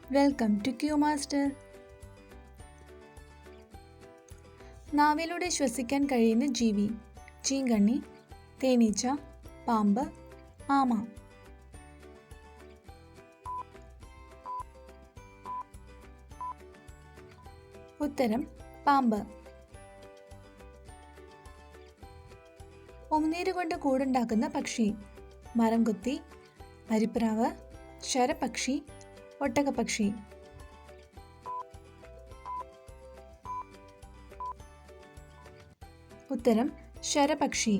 Welcome to Q master. നാവിലൂടെ ശ്വസിക്കാൻ കഴിയുന്ന ജീവി: ചീങ്കണ്ണി, തേനീച്ച, പാമ്പ്, ആമ. ഉത്തരം പാമ്പ്. ഉമിനീരുകൊണ്ട് കൂടുണ്ടാക്കുന്ന പക്ഷി: മരംകൊത്തി, അരിപ്രാവ്, ശരപക്ഷി, ഒട്ടകപ്പക്ഷി. ഉത്തരം ശരപക്ഷി.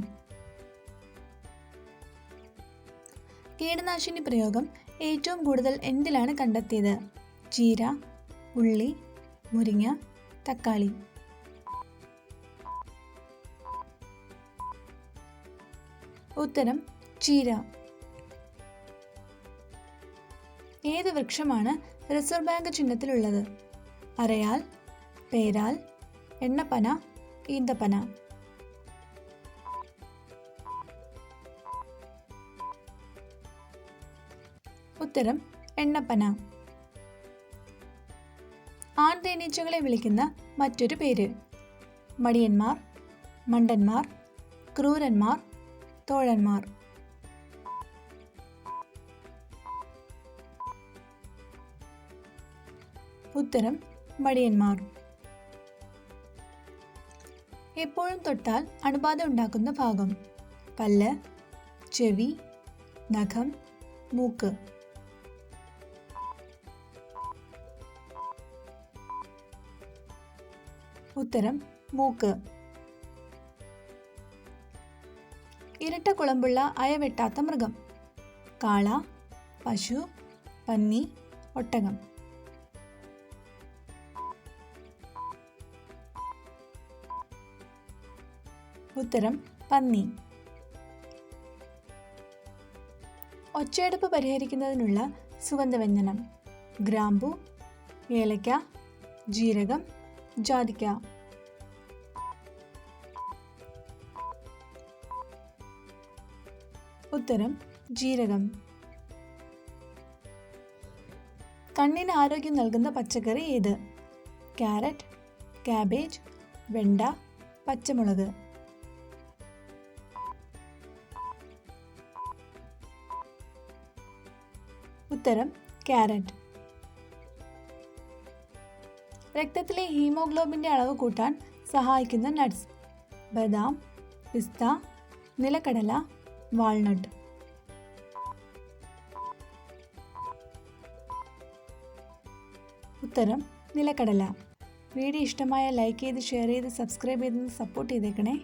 കീടനാശിനി പ്രയോഗം ഏറ്റവും കൂടുതൽ എന്തിലാണ് കണ്ടെത്തിയത്? ചീര, ഉള്ളി, മുരിങ്ങ, തക്കാളി. ഉത്തരം ചീര. ഏത് വൃക്ഷമാണ് റിസർവ് ബാങ്ക് ചിഹ്നത്തിലുള്ളത്? അരയാൽ, പേരാൽ, എണ്ണപ്പന, ഈന്തപ്പന. ഉത്തരം എണ്ണപ്പന. ആൺ തേനീച്ചകളെ വിളിക്കുന്ന മറ്റൊരു പേര്: മടിയന്മാർ, മണ്ടന്മാർ, ക്രൂരന്മാർ, തോഴന്മാർ. ഉത്തരം മടിയന്മാർ. എപ്പോഴും തൊട്ടാൽ അണുബാധ ഉണ്ടാക്കുന്ന ഭാഗം: പല്ല്, ചെവി, നഖം, മൂക്ക്. ഉത്തരം മൂക്ക്. ഇരട്ട കുളമ്പുള്ള അയവെട്ടാത്ത മൃഗം: കാള, പശു, പന്നി, ഒട്ടകം. ഉത്തരം പന്നി. ഒച്ചയടപ്പ് പരിഹരിക്കുന്നതിനുള്ള സുഗന്ധവ്യഞ്ജനം: ഗ്രാമ്പു, ഏലക്ക, ജീരകം, ജാതിക്ക. ഉത്തരം ജീരകം. കണ്ണിന് ആരോഗ്യം നൽകുന്ന പച്ചക്കറി ഏത്? ക്യാരറ്റ്, കാബേജ്, വെണ്ട, പച്ചമുളക്. ഉത്തരം ക്യാരറ്റ്. രക്തത്തിലെ ഹീമോഗ്ലോബിന്റെ അളവ് കൂട്ടാൻ സഹായിക്കുന്ന നട്ട്സ്: ബദാം, പിസ്ത, നിലക്കടല, വാൾനട്ട്. ഉത്തരം നിലക്കടല. വീഡിയോ ഇഷ്ടമായ ലൈക്ക് ചെയ്ത്, ഷെയർ ചെയ്ത്, സബ്സ്ക്രൈബ് ചെയ്ത് സപ്പോർട്ട് ചെയ്തേക്കണേ.